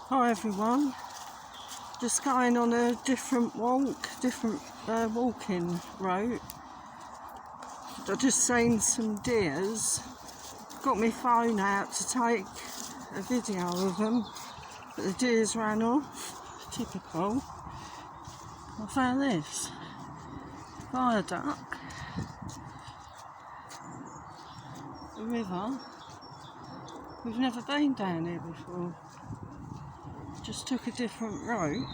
Hi everyone, just going on a different walking route. I've just seen some deers, got my phone out to take a video of them, but the deers ran off, typical. I found this, Viaduct, the river. We've never been down here before. Just took a different route.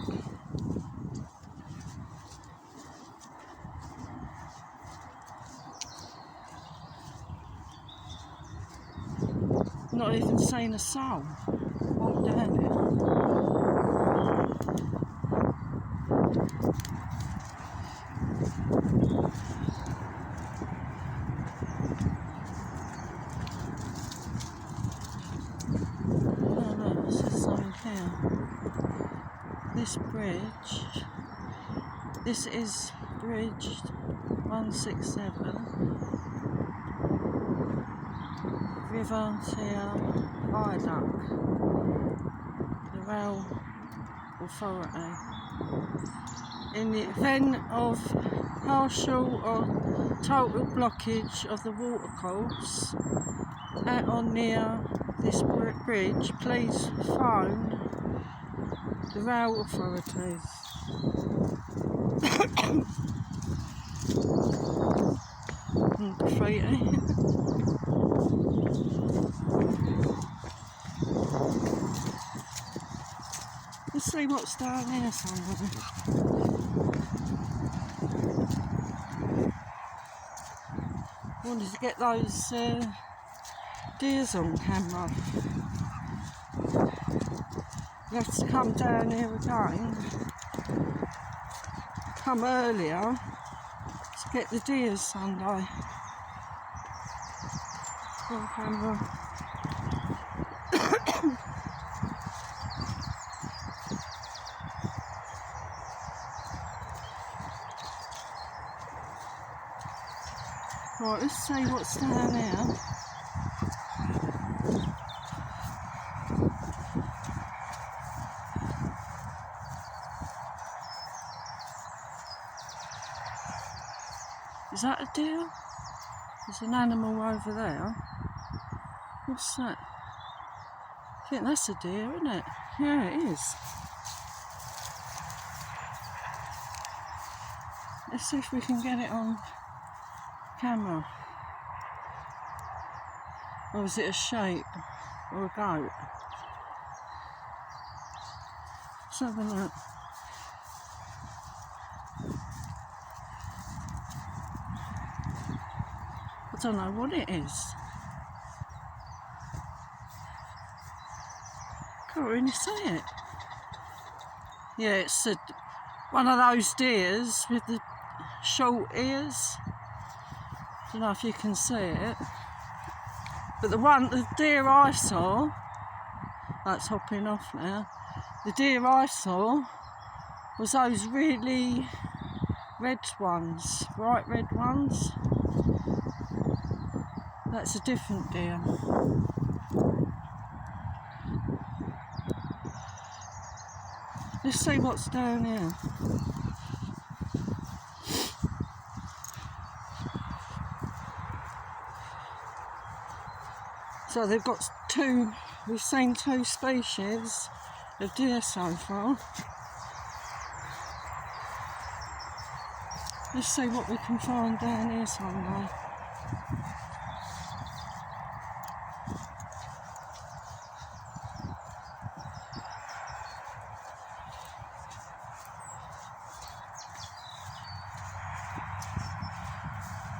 Not even seen a soul walk down here. Oh look, this is something here. This bridge, this is bridge 167, River Ter Viaduct, the rail authority. In the event of partial or total blockage of the watercourse at or near this bridge, please phone the rail authorities. Graffiti. Let's see what's down here somewhere. Wanted to get those deers on camera. You have to come down here again, come earlier to get the deers Sunday on camera. Right, let's see what's down here. Is that a deer? There's an animal over there. What's that? I think that's a deer, isn't it? Yeah, it is. Let's see if we can get it on camera. Or is it a sheep or a goat? Let's have a look. I don't know what it is. Can't really see it. Yeah, it's one of those deers with the short ears. I don't know if you can see it. But the deer I saw, that's hopping off now. The deer I saw was those really red ones, bright red ones. That's a different deer. Let's see what's down here. So they've got we've seen two species of deer so far. Let's see what we can find down here somewhere.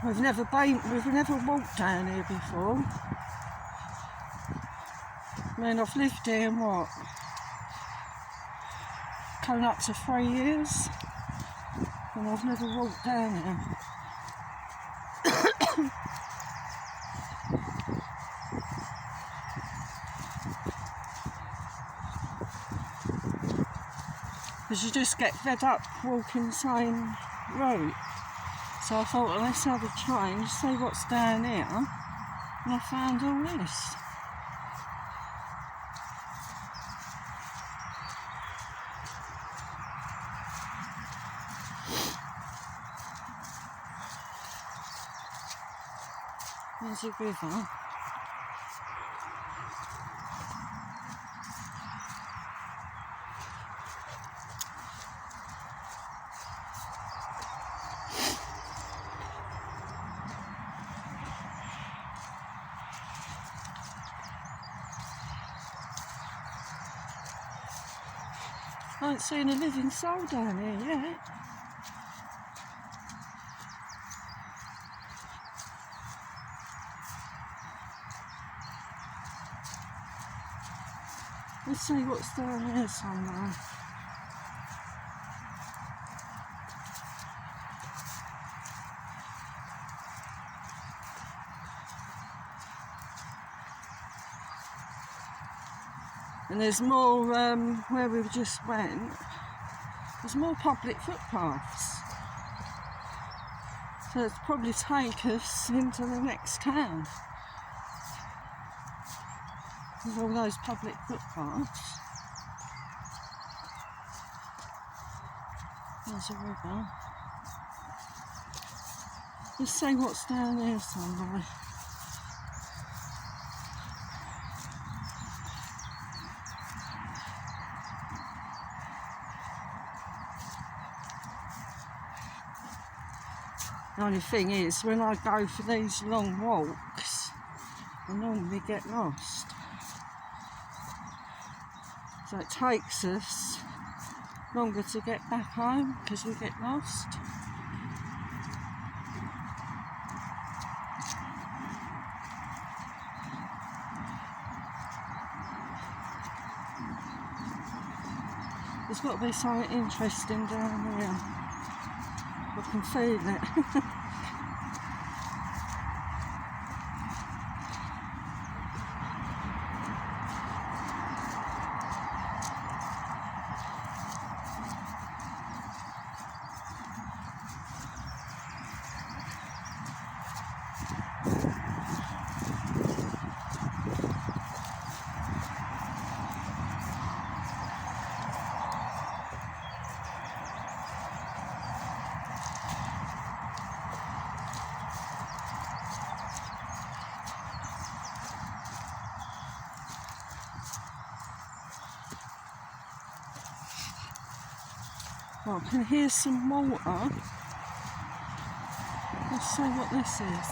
We've never walked down here before. I mean, I've lived here in what? Coming up to 3 years, and I've never walked down here. Because you just get fed up walking the same route. So I thought, well, let's have a change, see what's down here. And I found all this. There's a river. I ain't seen a living soul down here yet. Let's see what's down there somewhere. And there's more, where we just went, there's more public footpaths. So it's probably take us into the next town. There's all those public footpaths. There's a river. Let's see what's down there somewhere. The only thing is, when I go for these long walks, I normally get lost. So it takes us longer to get back home because we get lost. There's got to be something interesting down there. I can feel it. Oh, I can hear some water. Let's see what this is.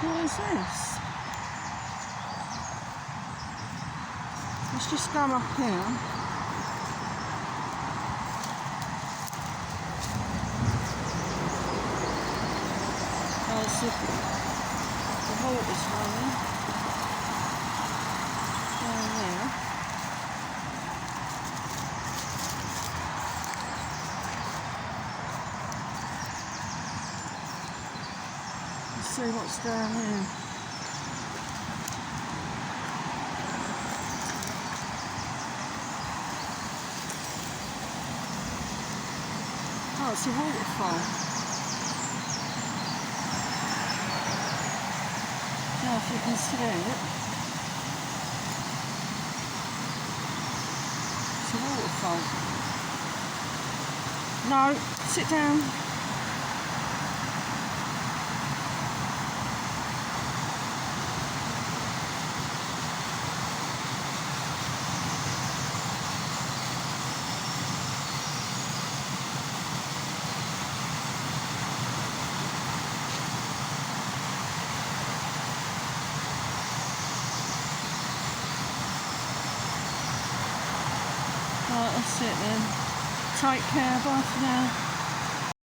What is this? Let's just go up here. The water's running down there. Let's see what's down here. Oh, it's a waterfall. If you can see it, it's a waterfall. No, sit down. Right, that's it then. Take care, bye for now.